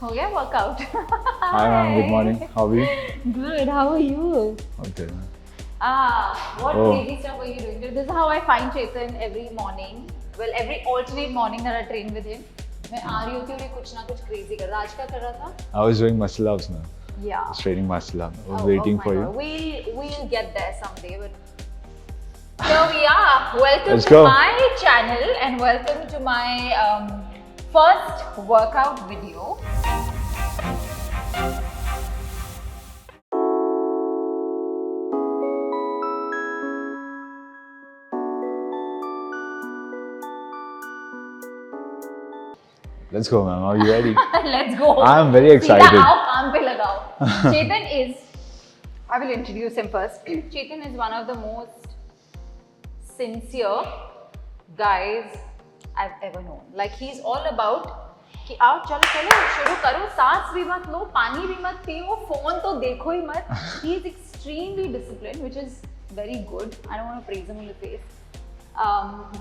हो गया workout? Hi ma'am, good morning. How are you? Good. How are you? Okay. What Oh. crazy stuff are you doing? This is how I find Chetan every morning. Well, every alternate morning that I train with him. मैं आ रही होती हूँ और ये कुछ ना कुछ crazy कर रहा. आज क्या कर रहा था? I was doing muscle ups now. Yeah. I was training muscle up. I was Oh waiting my for God. you. We'll get there someday. But here we are. Welcome Let's to go. my channel and welcome to my first workout video. Let's go ma'am. Are you ready? Let's go. I'm very excited. सीधा आओ, काम पे लगाओ. Chetan is, I will introduce him first. Chetan is one of the most sincere guys I've ever known. Like he's all about कि आओ चलो चलो शुरू करो, सांस भी मत लो, पानी भी मत पियो, फोन तो देखो ही मत. He is extremely disciplined, which is very good. I don't want to praise him in the face,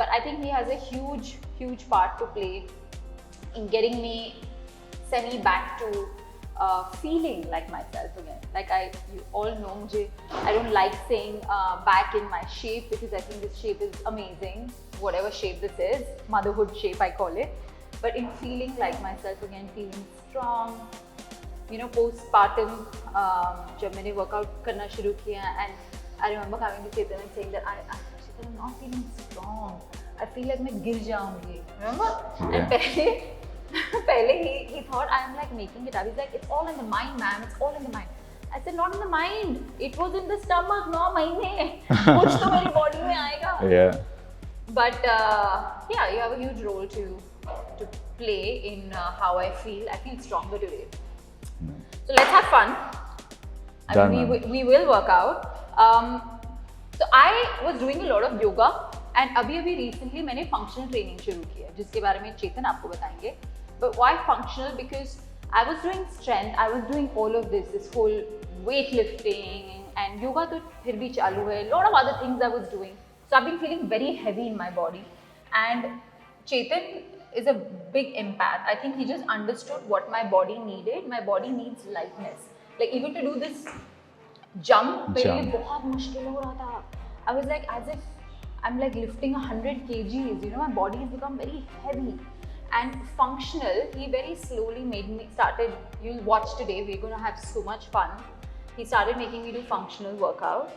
but I think he has a huge part to play in getting me semi back to feeling like myself again. Like you all know, I don't like saying back in my shape because I think this shape is amazing. Whatever shape this is, motherhood shape I call it. But in feeling like myself again, feeling strong. You know, postpartum, जब मैंने workout करना शुरू किया, and I remember coming to Chetan and saying that I'm not feeling strong. I feel like मैं गिर जाऊंगी. Remember? Yeah. And पहले he thought I am like making it up. He's like, it's all in the mind, ma'am. It's all in the mind. I said, not in the mind. It was in the stomach. 9 महीने. कुछ तो मेरी body में आएगा. Yeah. But yeah, you have a huge role to play in how I feel. I feel stronger today. So let's have fun. I mean, we will work out. So I was doing a lot of yoga and अभी recently मैंने functional training शुरू किया जिसके बारे में चेतन आपको बताएंगे. But why functional? Because I was doing strength, I was doing all of this whole weightlifting and yoga तो फिर भी चालू है. A lot of other things I was doing. So I've been feeling very heavy in my body. And Chetan is a big empath. I think he just understood what my body needed. My body needs lightness. Like even to do this jump, मेरे लिए बहुत मुश्किल हो रहा था. I was like as if I'm like lifting 100 kgs. You know, my body has become very heavy. And functional, he very slowly made me started. You'll watch today. We're going to have so much fun. He started making me do functional workout.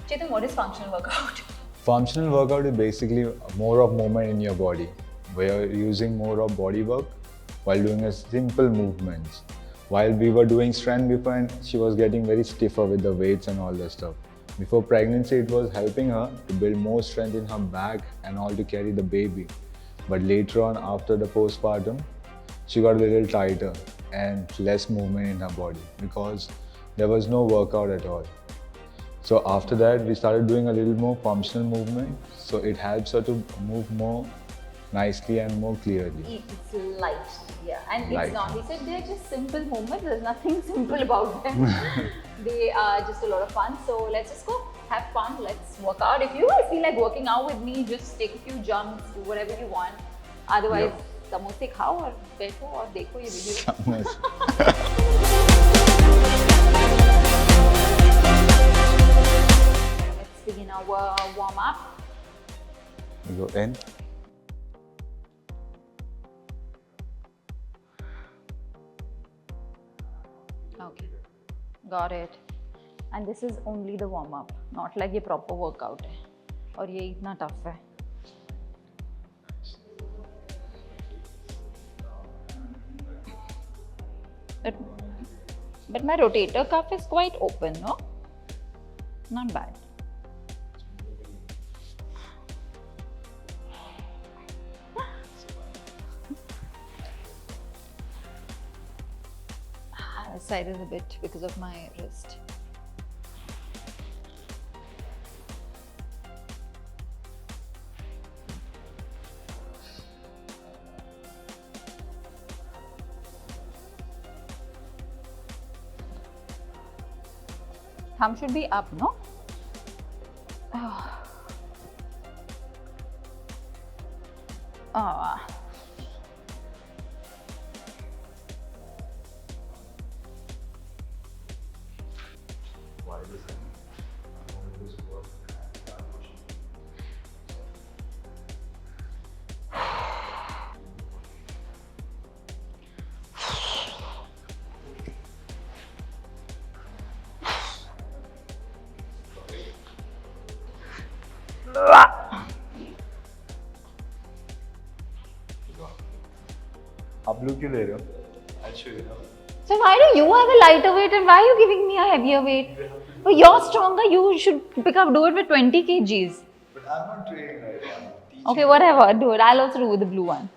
Chetan, what is functional workout? Functional workout is basically more of movement in your body, where you're using more of body work while doing a simple movements. While we were doing strength before, and she was getting very stiffer with the weights and all that stuff. Before pregnancy, it was helping her to build more strength in her back and all to carry the baby. But later on, after the postpartum, she got a little tighter and less movement in her body because there was no workout at all. So after that, we started doing a little more functional movement. So it helps her to move more nicely and more clearly. It's light, yeah. And Light. it's not. He said they're just simple movements. There's nothing simple about them. They are just a lot of fun. So let's just go have fun. Let's work out. If you guys feel like working out with me, just take a few jumps, do whatever you want. Otherwise, समोसे खाओ और बैठो और देखो ये video. Let's begin our warm up. We go in. Okay, got it. And this is only the warm up, not like ये proper workout है. और ये इतना tough है. But my rotator cuff is quite open, no? Not bad. This side is a bit because of my wrist. Thumb should be up, no? blue क्यों ले रहे हो? I'll show you. So why do you have a lighter weight and why are you giving me a heavier weight? But you're stronger. You should do it with 20 kgs. But I'm not training right now. Okay, whatever. Do it. I'll also do with the blue one.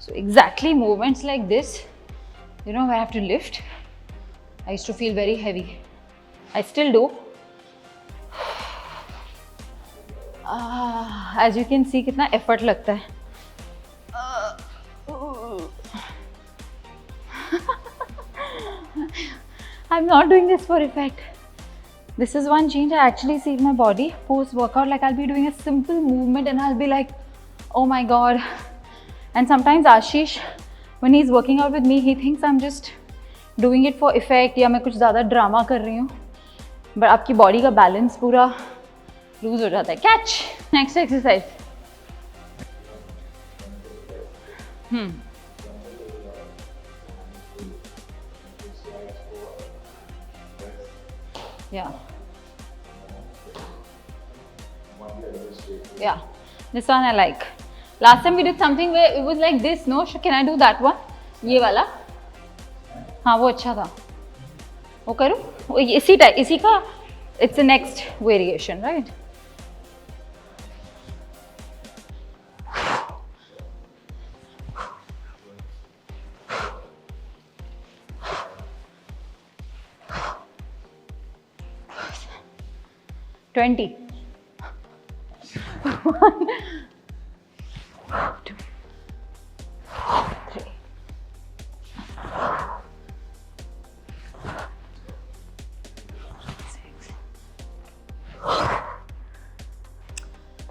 So exactly movements like this, you know, I have to lift. I used to feel very heavy. I still do. As you can see, कितना effort लगता है. I'm not doing this for effect. This is one change I actually see in my body post workout. Like I'll be doing a simple movement and I'll be like, oh my god. And sometimes Ashish, when he's working out with me, he thinks I'm just doing it for effect या मैं कुछ ज़्यादा drama कर रही हूँ. But आपकी body का balance पूरा लूज हो जाता है. Catch. Next exercise. Yeah. Yeah. This one I like. Last time we did something where it was like this. No, can I do that one? ये वाला. हाँ वो अच्छा था. वो करूँ? इसी टाइप इसी का. It's the next variation, right? $20. 1, 2, 3.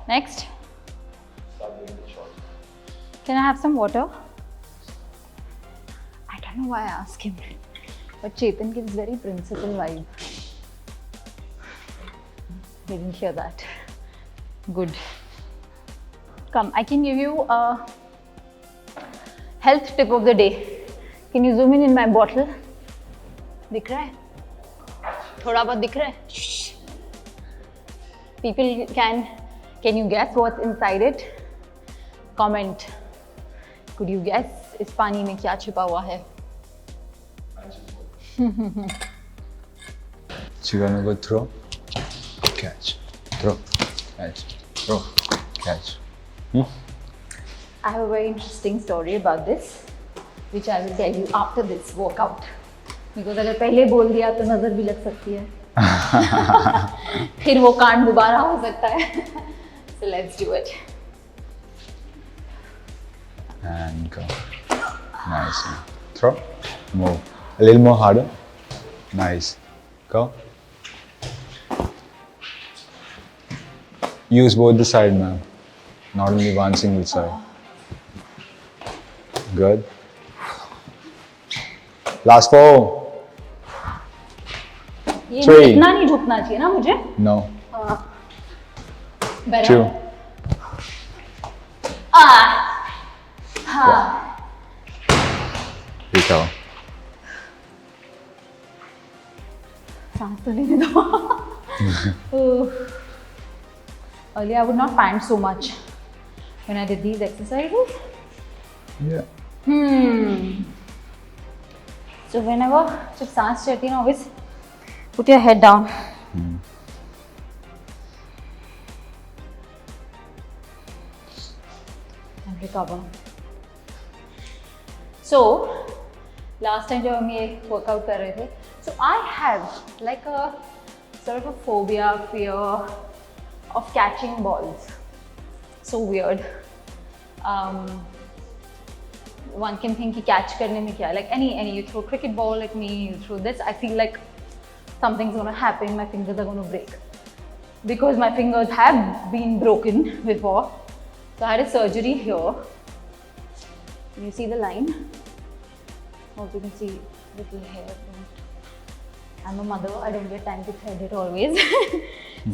Next. Can I have some water? I don't know why I asked him, but Chetan gives very principal vibe. Didn't hear that. Good. Come, I can give you a health tip of the day. Can you zoom in my bottle? दिख रहा है? थोड़ा बहुत दिख रहा है? Shh. People can you guess what's inside it? Comment. Could you guess इस पानी में क्या छिपा हुआ है? So you're gonna go throw, catch, throw, catch, throw, catch. I have a very interesting story about this, which I will tell you after this workout. Because अगर पहले बोल दिया तो नजर भी लग सकती है. फिर वो कांड दोबारा हो सकता है. So let's do it. And go. Nice. Throw, move. A little more harder. Nice. Go. Use both the side, ma'am. Not only one single side. Good. Last 4. ये 3. इतना नहीं झुकना चाहिए ना मुझे? No. Better. 2. Recover. सांस तो लेने दो. Earlier I would not pant so much when I did these exercises. Yeah. So whenever जब सांस चढ़ती है ना, always put your head down. And recover. So last time जब हम ये workout कर रहे थे, so I have like a sort of a phobia, fear of catching balls. So weird. One can think कि catch करने में क्या, like any you throw a cricket ball at me, you throw this, I feel like something's gonna happen, my fingers are gonna break. Because my fingers have been broken before. So I had a surgery here. Can you see the line? Also you can see little hair. I'm a mother, I don't get time to thread it always.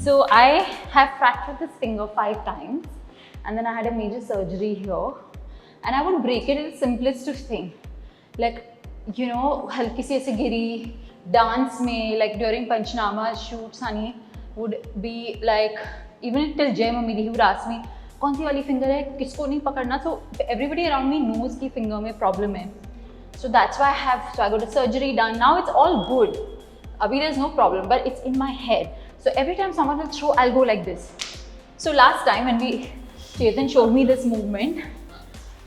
So I have fractured this finger 5 times and then I had a major surgery here. And I would break it in the simplest thing. Like you know, हल्की सी ऐसे गिरी dance में, like during Panchnama shoots, Sunny would be like, even till Jai Mummy, he would ask me, कौन सी वाली finger है, किसको नहीं पकड़ना. So everybody around me knows कि फिंगर में प्रॉब्लम है. So that's why I got a surgery done. Now it's all good. Abhi there's no problem, but it's in my head. So every time someone will throw, I'll go like this. So last time when Chetan showed me this movement,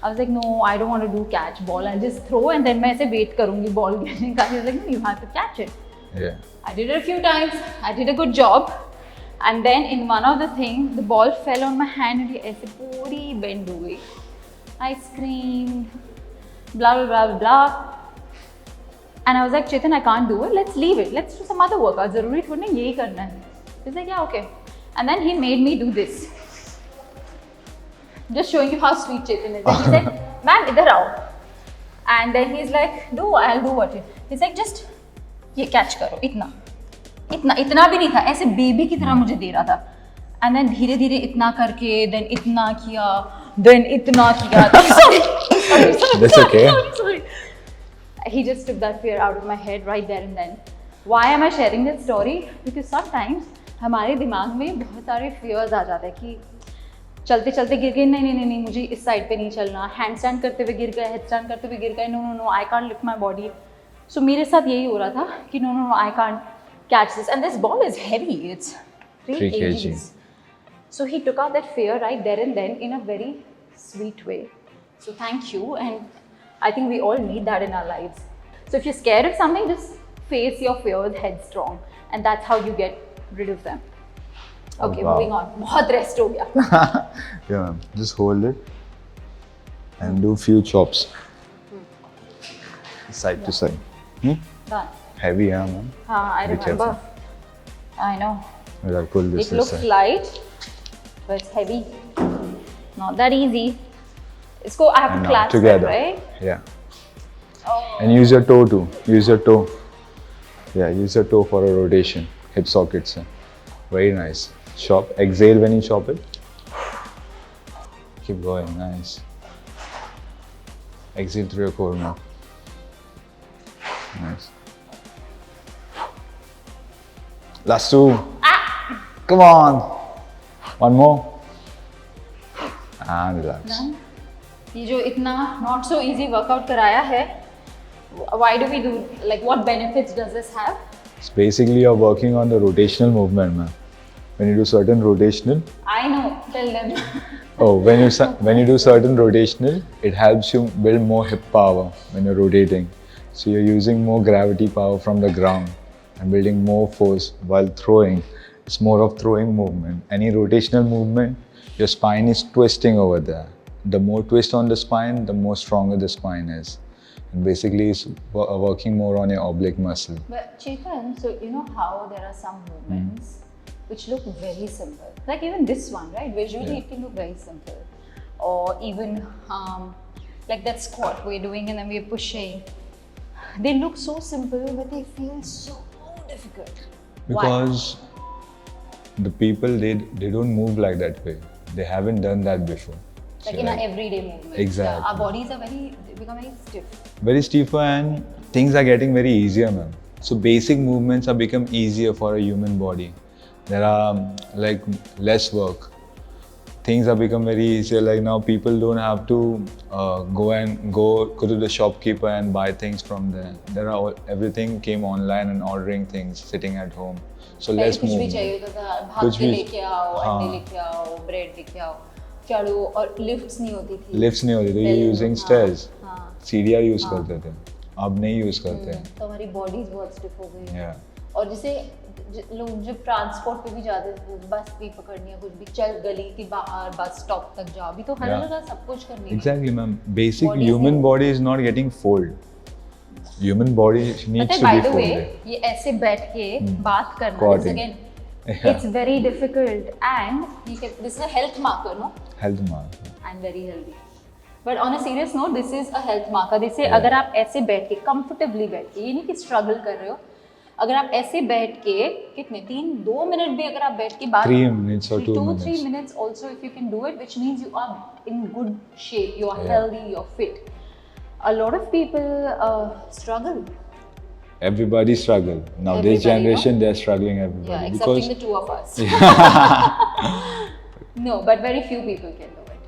I was like, no, I don't want to do catch ball. I'll just throw and then मैं ऐसे wait करूँगी ball गिरने का. He was like, no, you have to catch it. Yeah. I did it a few times. I did a good job. And then in one of the things, the ball fell on my hand and ऐसे पूरी bend हो गई. I screamed, blah blah blah blah. And I was like, Chetan, I can't do it. Let's leave it. Let's do some other workout. ज़रूरी थोड़ी ना यही करना है. He's like, yeah, okay. And then he made me do this. Just showing you how sweet Chetan is. And he said, ma'am, idhar aao. And then he's like, I'll do what? He's like, just ये catch करो, इतना भी नहीं था, ऐसे baby की तरह मुझे दे रहा था. And then धीरे धीरे इतना करके, then इतना किया, then इतना किया. Sorry. That's okay. Sorry. He just took that fear out of my head right there and then. Why am I sharing that story? Because sometimes हमारे दिमाग में बहुत सारे fears आ जाते हैं कि चलते चलते गिर गए, नहीं मुझे इस साइड पे नहीं चलना, हैंड स्टैंड करते हुए गिर गए, हेड स्टैंड करते हुए गिर गए, no I can't lift my body. So मेरे साथ यही हो रहा था कि no I can't catch this, and this ball is heavy, it's 3 kgs. So he took out that fear right there and then in a very sweet way. So thank you, and I think we all need that in our lives. So if you're scared of something, just face your fears headstrong, and that's how you get rid of them. Okay, wow. Moving on. बहुत rest हो गया. Yeah, ma'am. Just hold it and do few chops. Side to side. Done. Heavy, yeah, ma'am. I Be remember. careful. I know. Well, I'll pull this It looks side. light, but it's heavy. Not that easy. इसको I have And to now clasp it, together. right? Yeah. Oh. And use your toe too. Use your toe. Yeah, use your toe for a rotation. Hip sockets. Very nice. Chop. Exhale when you chop it. Keep going. Nice. Exhale through your core now. Nice. Last two. Come on. One more. And relax. Done. ये जो इतना not so easy workout कराया है, why do we do, like what benefits does this have? It's basically you're working on the rotational movement, man. When you do certain rotational, I know, tell them. when you do certain rotational, it helps you build more hip power when you're rotating. So you're using more gravity power from the ground and building more force while throwing. It's more of throwing movement. Any rotational movement, your spine is twisting over there. The more twist on the spine, the more stronger the spine is. And basically, it's working more on your oblique muscle. But Chetan, so you know how there are some movements which look very simple. Like even this one, right? Visually it can look very simple. Or even like that squat we're doing and then we're pushing. They look so simple, but they feel so difficult. Because the people, they don't move like that way. They haven't done that before. Like So in our everyday movements. Exactly. Our bodies are they become very stiff. very stiffer and things are getting very easier, man. So basic movements are become easier for a human body. There are like less work. Things are become very easier. Like now people don't have to go to the shopkeeper and buy things from there. Everything came online and ordering things sitting at home. So less कुछ भी movement. चाहिए होता था, भाग कुछ के भी- लेके आओ, हाँ। अंडे लेके आओ, ब्रेड लेके आओ, चढ़ो, और लिफ्ट्स नहीं होती थी. Lifts नहीं होती थी. पहले You're using हाँ, stairs. हाँ. सीढ़ियाँ यूज करते थे. अब नहीं यूज करते हैं. तो हमारी बॉडीज बहुत स्टिफ हो गई है. Yeah. और जैसे लोग जब ट्रांसपोर्ट पे भी जाते थे, बस भी पकड़नी है, कुछ भी, चल गली के बाहर बस स्टॉप तक जाओ, अभी तो हर Yeah. जगह सब कुछ करनी है. Exactly, ma'am. Basic Body human is- body is not getting fold. Human body needs पता है, to by be the way, folded. ये ऐसे बैठ के बात करना, Squatting. again, Yeah. it's very difficult, and this is a health marker, no? Health mark. And very healthy. But on a serious note, this is a health marker. जैसे Yeah. अगर आप ऐसे बैठ के comfortably बैठ के, ये नहीं कि struggle कर रहे हो, अगर आप ऐसे बैठ के कितने 2 मिनट भी अगर आप बैठ के बात 3 minutes or 2 3 minutes. minutes also if you can do it, which means you are in good shape, you are Yeah. healthy, you're fit. a lot of people struggle. Everybody struggle. Now Everybody, this generation, they're struggling everybody. Yeah, because excepting the two of us. No, but very few people can do it.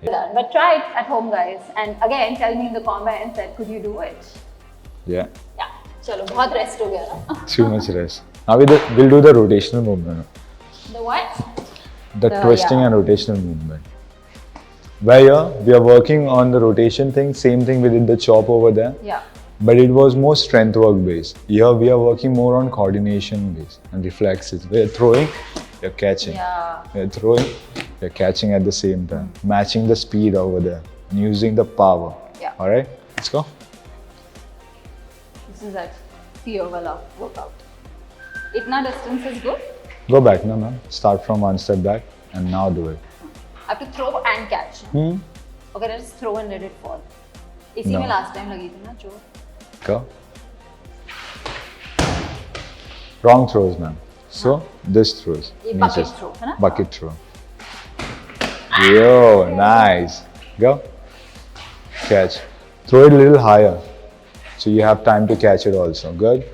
Yeah. But try it at home, guys. And again, tell me in the comments that could you do it? Yeah, Yeah. चलो बहुत rest हो गया ना. too much rest. Now we'll do the rotational movement. The what? The twisting yeah. and rotational movement. Where here, we are working on the rotation thing, same thing we did the chop over there. Yeah. But it was more strength work based. Here we are working more on coordination based and reflexes. We're throwing, you're catching. Yeah. We're throwing, you're catching at the same time. Matching the speed over there and using the power. Yeah. Alright, let's go. This is that fear wala workout. Itna distance is good. Go back, no, ma'am. Start from one step back and now do it. I have to throw and catch. Okay, let's throw and let it fall. इसी No. में last time लगी थी ना चोट. Go. Wrong throws, ma'am. So, this throws. ये Niche. bucket throw, है ना? Bucket throw. Yo, nice. Go. Catch. Throw it a little higher. So you have time to catch it also. Good.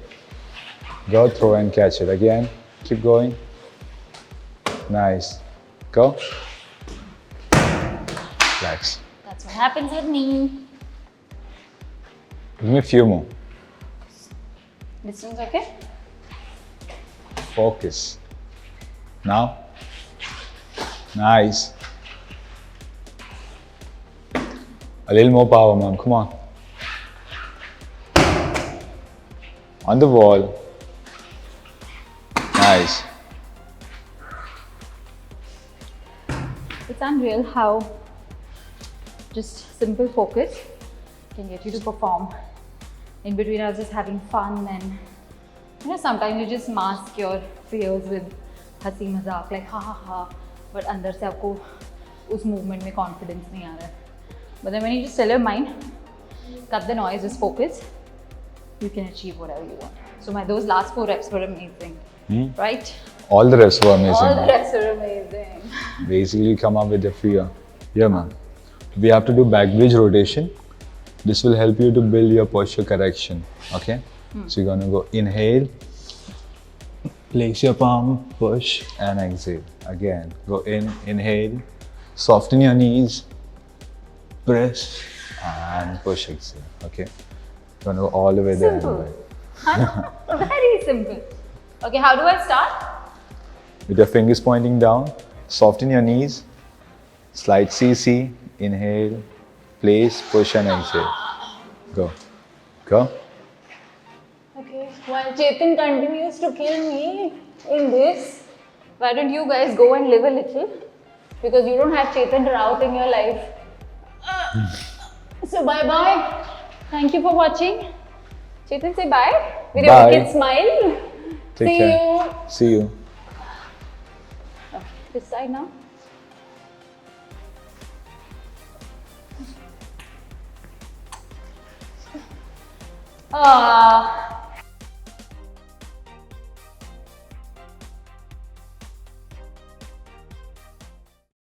Go, throw and catch it. Again. Keep going. Nice. Go. Relax. That's what happens with me. Give me a few more. Distance okay? Focus. Now. Nice. A little more power, ma'am. Come on. On the wall. Nice. It's unreal how just simple focus can get you to perform. In between, I was just having fun, and sometimes you just mask your fears with हंसी मजाक, like ha ha ha, but अंदर से आपको उस movement में confidence नहीं आ रहा है. But then when you just tell your mind, cut the noise, just focus, you can achieve whatever you want. So those last 4 reps were amazing, right? All the rest were amazing. All the ma'am. reps were amazing. Basically, come up with the fear. Yeah, ma'am. We have to do back bridge rotation. This will help you to build your posture correction. Okay? So you're gonna go inhale, place your palm, push, and exhale. Again, go in, inhale, soften your knees, press, and push, exhale. Okay? You're gonna go all the way there. Simple. Huh? Very simple. Okay, how do I start? With your fingers pointing down, soften your knees, slide CC, inhale, place, push, and exhale. Go. Go. Okay, while Chetan continues to kill me in this, why don't you guys go and live a little? Because you don't have Chetan Raut in your life. So bye bye. Thank you for watching. Chetan, say bye. With your Bye. wicked smile. Take See care. you. See you. Okay, this side now. Ah.